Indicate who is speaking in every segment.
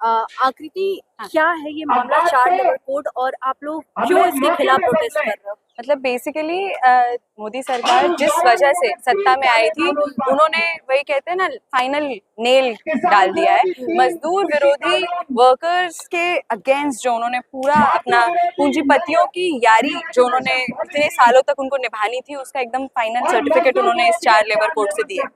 Speaker 1: आकृति, क्या है ये मामला 4 लेबर कोड और आप लोग क्यों इसके खिलाफ प्रोटेस्ट कर रहे हो?
Speaker 2: मतलब बेसिकली मोदी सरकार जिस वजह से सत्ता में आई थी, उन्होंने वही कहते हैं ना, फाइनल नेल डाल दिया है। मजदूर विरोधी वर्कर्स के अगेंस्ट जो उन्होंने पूरा अपना पूंजीपतियों की यारी जो उन्होंने इतने सालों तक उनको निभानी थी, उसका एकदम फाइनल सर्टिफिकेट उन्होंने इस 4 लेबर कोड से दिया।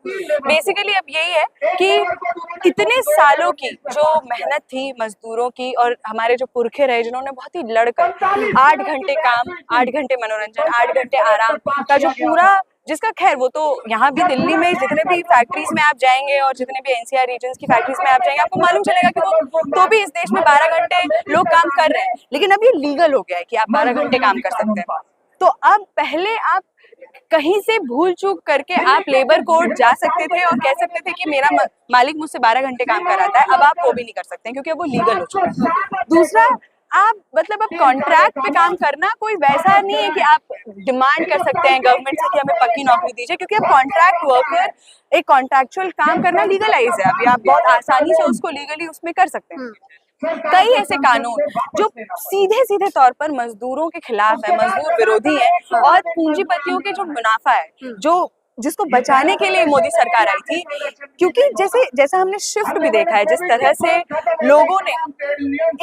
Speaker 2: बेसिकली अब यही है कि इतने सालों की जो मेहनत थी मजदूरों की और हमारे जो पुरखे रहे, जिन्होंने बहुत ही लड़कर 8 घंटे काम, 8 घंटे मनोरंजन, 8 घंटे आराम का जो पूरा, जिसका खैर वो तो यहाँ भी दिल्ली में जितने भी फैक्ट्रीज में आप जाएंगे और जितने भी एनसीआर रीजन्स की फैक्ट्रीज में आप जाएंगे, आपको मालूम चलेगा कि वो तो भी इस देश में 12 घंटे लोग काम कर रहे हैं, लेकिन अब ये लीगल हो गया है कि आप 12 घंटे काम कर सकते हैं। तो अब पहले आप कहीं से भूल चूक करके आप लेबर कोर्ट जा सकते थे और कह सकते थे कि मेरा मालिक मुझसे 12 घंटे काम कराता है, अब आप वो भी नहीं कर सकते क्योंकि अब वो लीगल हो चुका है। दूसरा, आप मतलब अब कॉन्ट्रैक्ट पे काम करना कोई वैसा नहीं है कि आप डिमांड कर सकते हैं गवर्नमेंट से कि हमें पक्की नौकरी दीजिए, क्योंकि अब कॉन्ट्रैक्ट वर्कर, एक कॉन्ट्रैक्चुअल काम करना लीगलाइज है। अभी आप बहुत आसानी से उसको लीगली उसमें कर सकते हैं। कई ऐसे कानून जो सीधे सीधे तौर पर मजदूरों के खिलाफ है, मजदूर विरोधी है और पूंजीपतियों के जो मुनाफा है, जो जिसको बचाने के लिए मोदी सरकार आई थी। क्योंकि जैसा हमने शिफ्ट भी देखा है, जिस तरह से लोगों ने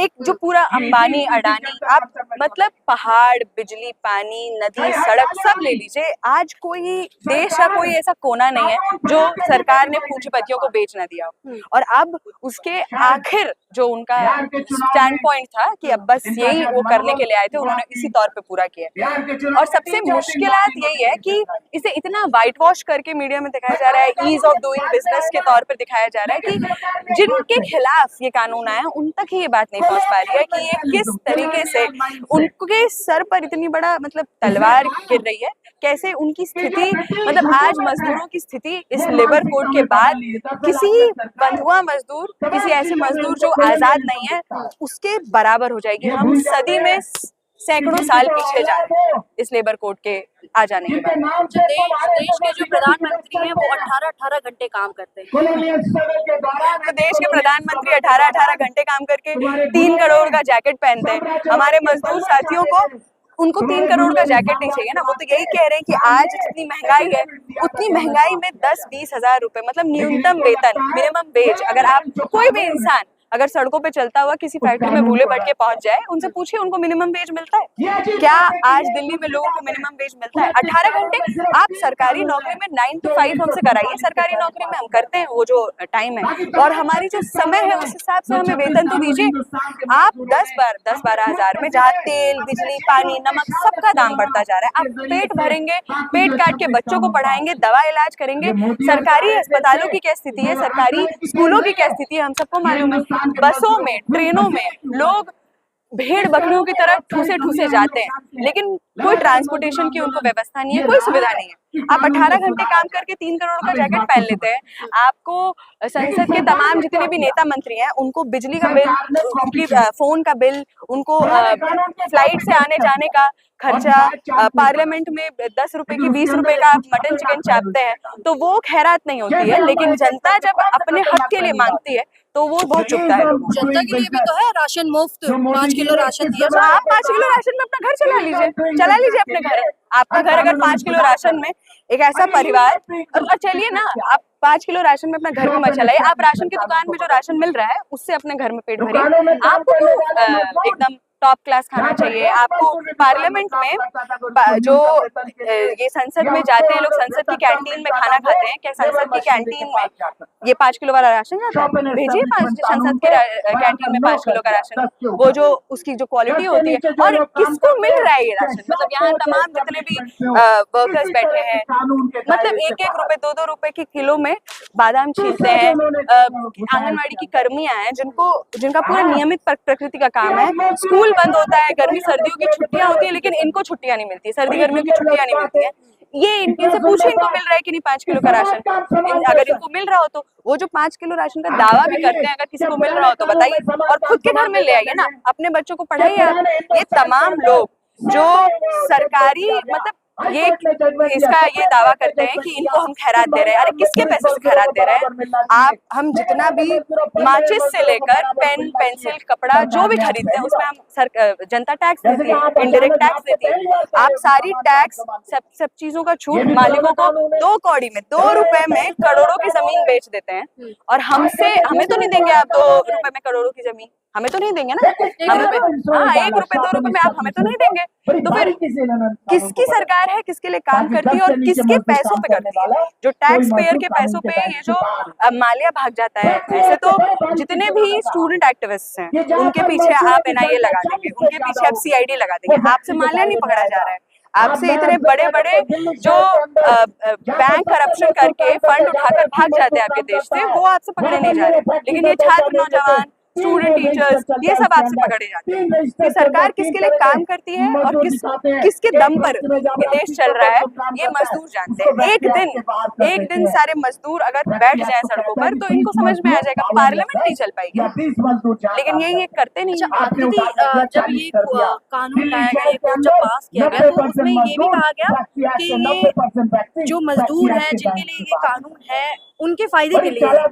Speaker 2: एक जो पूरा अंबानी अडानी, आप मतलब पहाड़, बिजली, पानी, नदी, सड़क सब ले लीजिए, आज कोई देश का कोई ऐसा कोना नहीं है जो सरकार ने पूंजीपतियों को बेच ना दिया। और अब उसके आखिर जो उनका स्टैंड पॉइंट था कि अब बस यही वो करने के लिए आए थे, उन्होंने इसी तौर पे पूरा किया। और सबसे मुश्किलात यही है कि इसे इतना वाइट वॉश करके मीडिया में दिखाया जा रहा है, ईज ऑफ डूइंग बिजनेस के तौर पर दिखाया जा रहा है कि जिनके खिलाफ ये कानून आया उन तक ही ये बात नहीं पहुंच पा रही है कि ये किस तरीके से उनके सर पर इतनी बड़ा मतलब तलवार गिर रही है, कैसे उनकी स्थिति, मतलब आज मजदूरों की स्थिति इस लेबर कोड के बाद किसी बंधुआ मजदूर, किसी ऐसे मजदूर जो आजाद नहीं है, उसके बराबर हो जाएगी। हम सदी में सैकड़ों साल पीछे जा रहे हैं इस लेबर कोड के आ जाने के बाद।
Speaker 1: देश के जो प्रधानमंत्री हैं वो 18-18 घंटे काम करते हैं।
Speaker 2: तो देश के प्रधानमंत्री 18-18 घंटे काम करके 3 करोड़ का जैकेट पहनते हैं। हमारे मजदूर साथियों को, उनको 3 करोड़ का जैकेट नहीं चाहिए ना। वो तो यही कह रहे हैं कि आज जितनी महंगाई है, उतनी महंगाई में 10-20 हजार रुपए, मतलब न्यूनतम वेतन, मिनिमम वेज, अगर आप कोई भी इंसान अगर सड़कों पे चलता हुआ किसी फैक्ट्री में भूले बैठ के पहुंच जाए, उनसे पूछिए उनको मिनिमम वेज मिलता है क्या? आज दिल्ली में लोगों को मिनिमम वेज मिलता है? 18 घंटे आप सरकारी नौकरी में 9 to 5 हमसे कराइए, सरकारी नौकरी में हम करते हैं वो जो टाइम है, और हमारी जो समय है उस हिसाब से हमें वेतन तो दीजिए। आप 10-12 हजार में जहाँ तेल, बिजली, पानी, नमक सबका दाम बढ़ता जा रहा है, आप पेट भरेंगे, पेट काट के बच्चों को पढ़ाएंगे, दवा इलाज करेंगे। सरकारी अस्पतालों की क्या स्थिति है, सरकारी स्कूलों की क्या स्थिति है, हम सबको मालूम है। बसों में, ट्रेनों में लोग भेड़ बकरियों की तरह ठूसे ठूसे जाते हैं, लेकिन कोई ट्रांसपोर्टेशन की उनको व्यवस्था नहीं है, कोई सुविधा नहीं है। आप 18 घंटे काम करके 3 करोड़ का जैकेट पहन लेते हैं। आपको संसद के तमाम जितने भी नेता मंत्री हैं, उनको बिजली का बिल, उनकी फोन का बिल, उनको फ्लाइट से आने जाने का खर्चा, पार्लियामेंट में 10 रुपए की 20 रुपए का मटन चिकन चापते हैं, तो वो खैरात नहीं होती है। लेकिन जनता जब अपने हक के लिए मांगती है तो वो बहुत चुपता है।
Speaker 1: जनता के लिए भी तो है राशन मुफ्त, 5 किलो राशन दिया।
Speaker 2: तो आप 5 किलो राशन में अपना घर चला लीजिए अपने घर। आपका घर अगर 5 किलो राशन में, एक ऐसा परिवार, और चलिए ना, आप 5 किलो राशन में अपना घर को मत चलाइए, आप राशन की दुकान में जो राशन मिल रहा है उससे अपने घर में पेट भरिए। आपको एकदम टॉप क्लास खाना चाहिए। आपको पार्लियामेंट में जो ये संसद में जाते हैं लोग, संसद की कैंटीन में खाना खाते हैं, क्या संसद की कैंटीन में ये 5 किलो वाला राशन जाता है? भेजिए संसद के कैंटीन में 5 किलो का राशन, वो जो उसकी जो क्वालिटी होती है। और किसको मिल रहा है ये राशन? मतलब यहाँ तमाम जितने भी वर्कर्स बैठे हैं, मतलब 1-1 रुपए 2-2 रुपए के किलो में बादाम छीलते हैं। आंगनवाड़ी की कर्मियां हैं जिनका पूरा नियमित प्रकृति का काम है। स्कूल बंद होता है, गर्मी सर्दियों की छुट्टियां होती है, लेकिन इनको छुट्टियां नहीं मिलती, सर्दी गर्मियों की छुट्टियां नहीं मिलती है। ये इनसे पूछे इनको मिल रहा है कि नहीं 5 किलो का राशन? अगर इनको मिल रहा हो तो वो जो 5 किलो राशन का दावा भी करते हैं, अगर किसी को मिल रहा हो तो बताइए, और खुद के घर में ले आइए ना, अपने बच्चों को पढ़ाइए। ये तमाम लोग जो सरकारी, मतलब ये इसका ये दावा करते हैं कि इनको हम खैरात दे रहे हैं। अरे किसके पैसे से खैरात दे रहे हैं आप? हम जितना भी माचिस से लेकर पेन, पेंसिल, कपड़ा जो भी खरीदते हैं उसमें हम जनता टैक्स देती है, इंडायरेक्ट टैक्स देती है। आप सारी टैक्स सब चीजों का छूट मालिकों को 2 कौड़ी में, 2 रुपए में करोड़ों की जमीन बेच देते हैं। और हमें तो नहीं देंगे आप 2 रुपए में करोड़ों की जमीन, हमें तो नहीं देंगे ना। हमें हाँ 1 रुपए 2 रुपए में आप हमें तो नहीं देंगे। तो फिर किसकी सरकार है, किसके लिए काम करती है और किसके पैसों पे करती है? जो टैक्स पेयर के पैसों पे ये जो मालिया भाग जाता है। ऐसे तो जितने भी स्टूडेंट एक्टिविस्ट हैं उनके पीछे आप NIA लगा देंगे, उनके पीछे आप CID लगा देंगे, आपसे मालिया नहीं पकड़ा जा रहा है। आपसे इतने बड़े बड़े जो बैंक करप्शन करके फंड उठाकर भाग जाते हैं आपके देश से, वो आपसे पकड़े नहीं जा रहे। लेकिन ये छात्र, नौजवान, स्टूडेंट, टीचर्स, ये सब आपसे पकड़े जाते हैं। ये सरकार किसके लिए काम करती है और किसके दम पर ये देश चल रहा है, ये मजदूर जानते हैं। एक दिन सारे मजदूर अगर बैठ जाएं सड़कों पर तो इनको समझ में आ जाएगा, पार्लियामेंट नहीं चल पाएगी। लेकिन ये करते नहीं।
Speaker 1: आकृति, जब ये कानून लाया गया, ये कानून जब पास किया गया तो उसमें ये भी कहा गया कि ये जो मजदूर हैं जिनके लिए ये कानून है उनके फायदे के लिए है,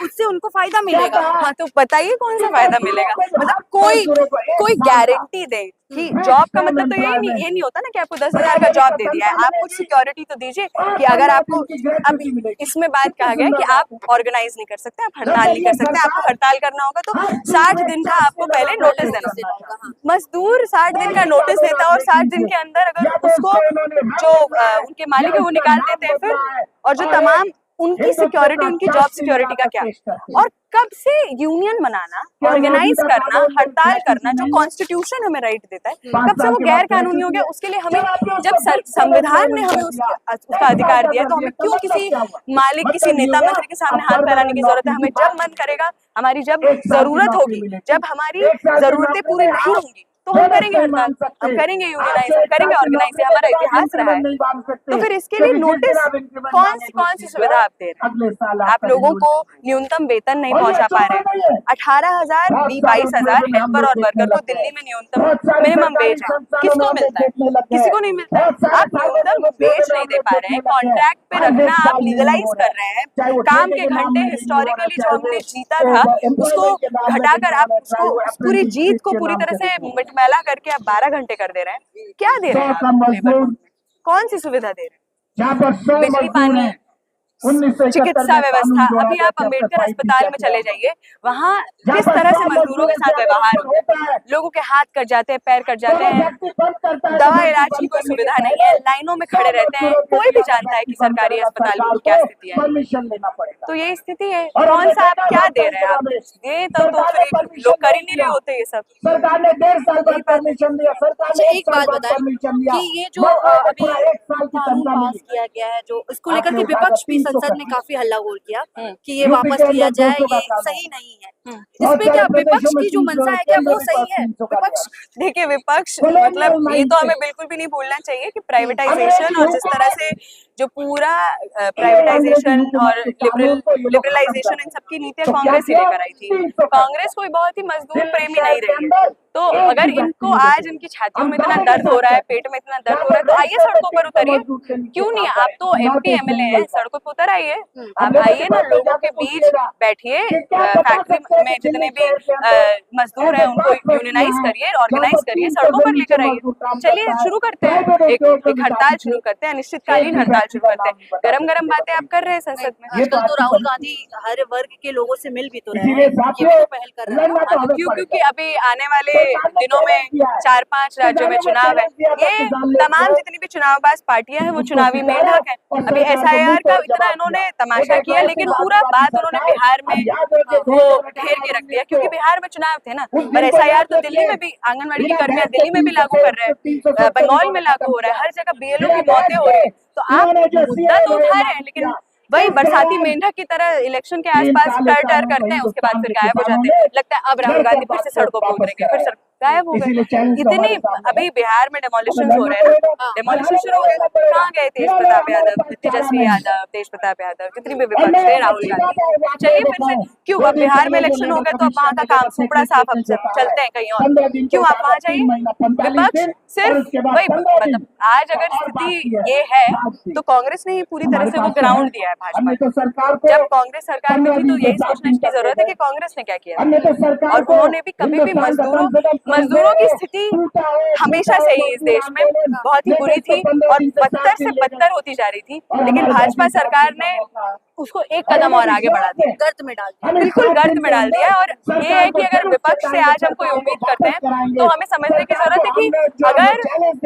Speaker 1: उससे उनको फायदा मिलेगा।
Speaker 2: हाँ तो बताइए कौन सा फायदा मिलेगा? मतलब कोई गारंटी दे कि जॉब का मतलब तो ये नहीं होता ना कि आपको 10,000 का जॉब दे दिया है। आप कुछ सिक्योरिटी तो दीजिए कि अगर आपको, अब इसमें बात कहा गया कि आप ऑर्गेनाइज नहीं कर सकते, आप हड़ताल नहीं कर सकते। आपको हड़ताल करना होगा तो 60 दिन का आपको पहले नोटिस देना होगा। मजदूर 60 दिन का नोटिस देता है और 60 दिन के अंदर अगर उसको जो उनके मालिक है वो निकाल देते हैं फिर, और जो तमाम उनकी सिक्योरिटी, उनकी जॉब सिक्योरिटी का क्या? और कब से यूनियन बनाना, ऑर्गेनाइज करना, हड़ताल करना जो कॉन्स्टिट्यूशन हमें राइट देता है, कब से वो गैर कानूनी हो गया? उसके लिए हमें जब संविधान ने हमें उसका अधिकार दिया तो हमें क्यों किसी मालिक, किसी नेता मंत्री के सामने हाथ फैलाने की जरूरत है? हमें जब मन करेगा, हमारी जब जरूरत होगी, जब हमारी जरूरतें पूरी नहीं होंगी तो हम करेंगे हड़ताल, हम करेंगे यूनियनाइज, हम करेंगे ऑर्गेनाइज। हमारा इतिहास रहा है। तो फिर इसके लिए नोटिस कौन सी सुविधा आप दे रहे हैं? आप लोगों को न्यूनतम वेतन नहीं पहुंचा पा रहे हैं। 18,000, 22,000 हेल्पर और वर्कर को दिल्ली में न्यूनतम मिनिमम वेज है, किसको मिलता है? किसी को नहीं मिलता है। आप न्यूनतम वेज नहीं दे पा रहे हैं, कॉन्ट्रैक्ट पे रखना आप लीगलाइज कर रहे हैं। काम के घंटे हिस्टोरिकली जो हमने जीता था उसको घटाकर आप उसको पूरी जीत को पूरी तरह से मिटमैला करके आप 12 घंटे कर दे रहे हैं। क्या दे रहे हैं आप लेबर को? कौन सी सुविधा दे रहे हैं? बिजली, पानी, चिकित्सा व्यवस्था। अभी आप अंबेडकर अस्पताल में चले जाइए, वहाँ किस तरह से मजदूरों के साथ व्यवहार होता है। लोगों के हाथ कट जाते हैं, पैर कट जाते हैं, दवा इलाज की कोई सुविधा नहीं है, लाइनों में खड़े रहते हैं। कोई भी जानता है कि सरकारी अस्पताल की क्या स्थिति है। तो ये स्थिति है। कौन सा आप क्या दे रहे हैं? आप ये तो फिर लोग कर ही नहीं रहे होते ये सब।
Speaker 3: सरकार ने 1.5 साल बाद परमिशन दिया।
Speaker 1: अच्छा, एक बात बताएं कि ये जो अभी कानून पास किया गया है, जो इसको लेकर के विपक्ष भी संसद में काफी हल्ला बोल किया कि ये वापस लिया जाए, ये सही नहीं है। इसमें क्या विपक्ष की जो मंशा है, क्या वो सही है? विपक्ष,
Speaker 2: देखिए विपक्ष मतलब ये तो हमें बिल्कुल भी नहीं भूलना चाहिए कि प्राइवेटाइजेशन और जिस तरह से जो पूरा प्राइवेटाइजेशन और लिबरलाइजेशन इन सबकी नीतियां कांग्रेस ही लेकर आई थी। कांग्रेस कोई बहुत ही मजदूर प्रेमी नहीं रही है। तो अगर इनको आज इनकी छातियों में इतना दर्द हो रहा है, पेट में इतना दर्द हो रहा है, तो आइए सड़कों पर उतरिए। क्यों नहीं? आप तो MP MLA हैं, सड़कों पर उतर आइए। आप आइए ना, लोगों के बीच बैठिए, फैक्ट्री में जितने भी मजदूर हैं उनको यूनियनाइज करिए, ऑर्गेनाइज करिए, सड़कों पर लेकर आइए। चलिए शुरू करते हैं, एक हड़ताल शुरू करते हैं, अनिश्चितकालीन हड़ताल शुरू करते हैं। गरम गरम बातें आप कर रहे हैं संसद में।
Speaker 1: आजकल तो राहुल गांधी हर वर्ग के लोगों से मिल भी तो रहे हैं, ये भी तो पहल कर रहे हैं।
Speaker 2: क्योंकि अभी आने वाले दिनों में 4-5 राज्यों में चुनाव है। ये तमाम जितनी भी चुनावबाज पार्टियां हैं वो चुनावी मेंढक हैं। अभी SIR का इतना इन्होंने तमाशा किया, लेकिन पूरा बात उन्होंने बिहार में वो ढेर के रख दिया, क्योंकि बिहार में चुनाव थे ना। और SIR तो दिल्ली में भी, आंगनबाड़ी की कर्मियां दिल्ली में भी लागू कर रहे हैं, बंगाल में लागू हो रहा है, हर जगह BLO की मौतें हो रही है। तो आप मुद्दा तो उठा रहे हैं, लेकिन वही बरसाती मेंढक की तरह इलेक्शन के आसपास टर करते हैं, उसके बाद फिर गायब हो जाते हैं। लगता है अब राहुल गांधी फिर से सड़कों पर उतरेंगे, फिर गायब हो
Speaker 3: इसीलिए
Speaker 2: गए।
Speaker 3: चैलेंज का
Speaker 2: इतनी
Speaker 3: हमारे सामने
Speaker 2: अभी
Speaker 3: है।
Speaker 2: बिहार में डेमोलिशन हो रहे हैं ना, डेमोलिशन शुरू हो गए, कहाँ गए तेज प्रताप यादव, तेजस्वी यादव, तेज प्रताप यादव, जितनी भी विपक्ष थे, राहुल गांधी। चलिए फिर से क्यों, अब बिहार में इलेक्शन हो गए तो अब वहाँ का काम सुपड़ा साफ, अब चलते हैं कहीं और, क्यों आप वहाँ जाइए। विपक्ष सिर्फ वही, मतलब आज अगर स्थिति ये है तो कांग्रेस ने ही पूरी तरह से वो ग्राउंड दिया है भाजपा को। जब कांग्रेस सरकार में थी तो यही सोचने की जरूरत है कि कांग्रेस ने क्या किया, और उन्होंने भी कभी भी मजदूरों की स्थिति हमेशा से ही इस देश में बहुत ही बुरी थी और बदतर से बदतर होती जा रही थी, लेकिन भाजपा सरकार ने उसको एक कदम और आगे बढ़ा दिया,
Speaker 1: गर्त में डाल दिया।
Speaker 2: बिल्कुल गर्त में डाल दिया। और ये है कि अगर विपक्ष से आज हम कोई उम्मीद करते हैं तो हमें समझने की जरूरत है कि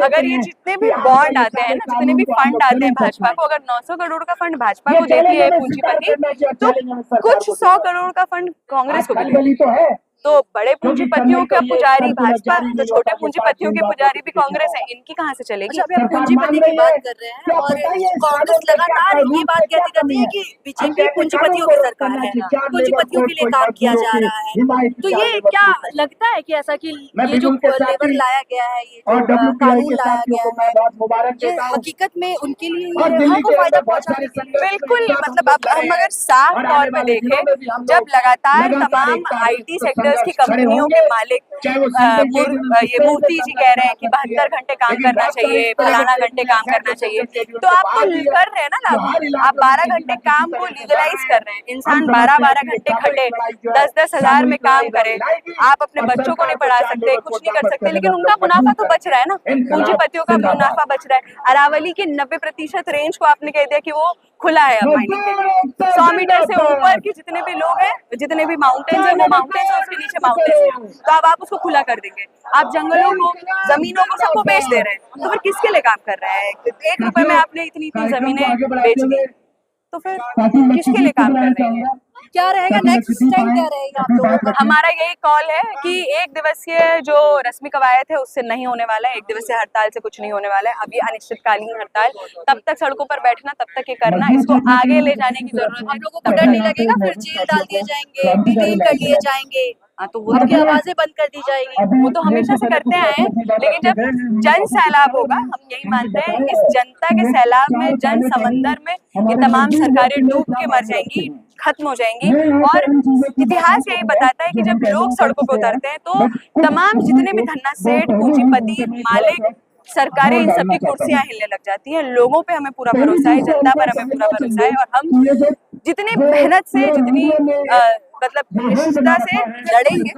Speaker 2: अगर ये जितने भी बॉन्ड आते हैं ना, जितने भी फंड आते हैं भाजपा को, अगर 900 करोड़ का फंड भाजपा को देती है पूंजीपति, तो कुछ 100 करोड़ का फंड कांग्रेस को भी है। तो बड़े पूंजीपतियों का पुजारी भाजपा, तो छोटे पूंजीपतियों के पुजारी भी कांग्रेस है, इनकी कहाँ से चलेगी।
Speaker 1: अच्छा, अभी हम पूंजीपति की बात कर रहे हैं और कांग्रेस लगातार ये बात कहती रहती है कि बीजेपी पूंजीपतियों की सरकार है, पूंजीपतियों के लिए काम किया जा रहा है। तो ये क्या लगता है कि ऐसा कि ये जो लेबर लाया गया है, ये जो कानून लाया गया है, ये हकीकत में उनके लिए हमको फायदा पहुंचाने के लिए?
Speaker 2: बिल्कुल, मतलब अब हम अगर साफ तौर पे देखें, जब लगातार तमाम आईटी सेक्टर्स की कंपनियों के मालिक ये मूर्ति जी कह रहे हैं कि 72 घंटे काम करना चाहिए, फलाना घंटे काम करना चाहिए, तो आप तो कर रहे हैं ना लागू, आप 12 घंटे काम को लीगलाइज कर रहे हैं। इंसान 12-12 घंटे खटे, 10-10 हजार में काम करे, आप अपने बच्चों को नहीं पढ़ा सकते, कुछ नहीं कर सकते, लेकिन उनका मुनाफा तो बच रहा है ना, पूंजीपतियों का मुनाफा बच रहा है। अरावली की 90% रेंज को आपने कह दिया कि वो खुला है अब माइनिंग के लिए। 100 मीटर से ऊपर के जितने भी लोग हैं, जितने भी माउंटेन्स हैं, वो माउंटेन्स है, उसके नीचे माउंटेन्स है, तो अब आप उसको खुला कर देंगे। आप जंगलों को, जमीनों को सबको बेच दे रहे हैं, तो फिर किसके लिए काम कर रहे हैं? 1 रुपए में आपने इतनी जमीनें बेच दी, तो फिर किसके लिए काम कर रहे हैं?
Speaker 1: क्या रहेगा नेक्स्ट स्टेप, क्या रहेगा आप लोगों का?
Speaker 2: हमारा यही कॉल है कि 1 दिवसीय जो रस्मी कवायद है उससे नहीं होने वाला है, 1 दिवसीय हड़ताल से कुछ नहीं होने वाला है। अभी अनिश्चितकालीन हड़ताल, तब तक सड़कों पर बैठना, तब तक ये करना, इसको आगे ले जाने की जरूरत है।
Speaker 1: हम लोगों को डर नहीं लगेगा फिर जेल डाल दिए जाएंगे, डिटेन कर लिए जाएंगे,
Speaker 2: तो वो
Speaker 1: उनकी आवाजें बंद कर दी जाएगी?
Speaker 2: वो तो हमेशा से करते आए हैं, लेकिन जब जन सैलाब होगा, हम यही मानते हैं, इस जनता के सैलाब में, जन समंदर में ये तमाम सरकारें डूब के मर जाएंगी, खत्म हो जाएंगी। और इतिहास यही बताता है कि जब लोग सड़कों पर उतरते हैं तो तमाम जितने भी धन्ना सेठ, पूंजीपति, मालिक, सरकारें, इन सबकी कुर्सियां हिलने लग जाती हैं। लोगों पे हमें पूरा भरोसा है, जनता पर हमें पूरा भरोसा है, और हम जितनी मेहनत से, जितनी मतलब निष्ठा से लड़ेंगे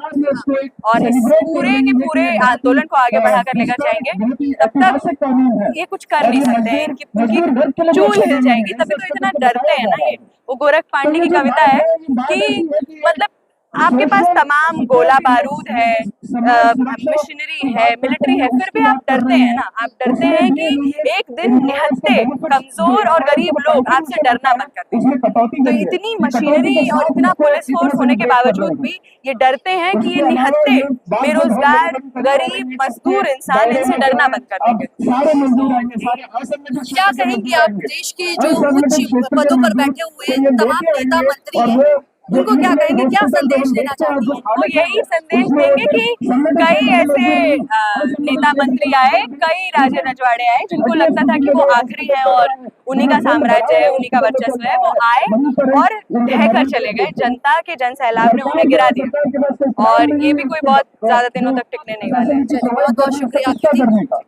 Speaker 2: और इस पूरे के पूरे आंदोलन को आगे बढ़ाकर लेकर जाएंगे। तब तक ये कुछ कर नहीं सकते हैं, इनकी चूल हिल जाएगी, तभी तो इतना डरते हैं ना ये। वो गोरख पांडे की कविता है कि मतलब आपके पास तमाम गोला बारूद है, मशीनरी है, मिलिट्री है, फिर भी आप डरते हैं ना। आप डरते हैं कि एक दिन निहत्ते, कमजोर और गरीब लोग आपसे डरना बंद कर देंगे। तो इतनी मशीनरी और इतना पुलिस फोर्स होने के बावजूद भी ये डरते हैं कि ये निहत्ते, बेरोजगार, गरीब, मजदूर इंसान इनसे डरना बंद कर देंगे।
Speaker 1: क्या कहेंगे आप देश के जो उच्च पदों पर बैठे हुए तमाम नेता मंत्री हैं, उनको क्या कहेंगे, क्या संदेश देना चाहती हैं?
Speaker 2: वो यही संदेश देंगे कि कई ऐसे नेता मंत्री आए, कई राजे रजवाड़े आए, जिनको लगता था कि वो आखिरी है और उन्हीं का साम्राज्य है, उन्हीं का वर्चस्व है, वो आए और ढह कर चले गए। जनता के जन सैलाब ने उन्हें गिरा दिया, और ये भी कोई बहुत ज्यादा दिनों तक टिकने नहीं वाला है।
Speaker 1: बहुत बहुत शुक्रिया।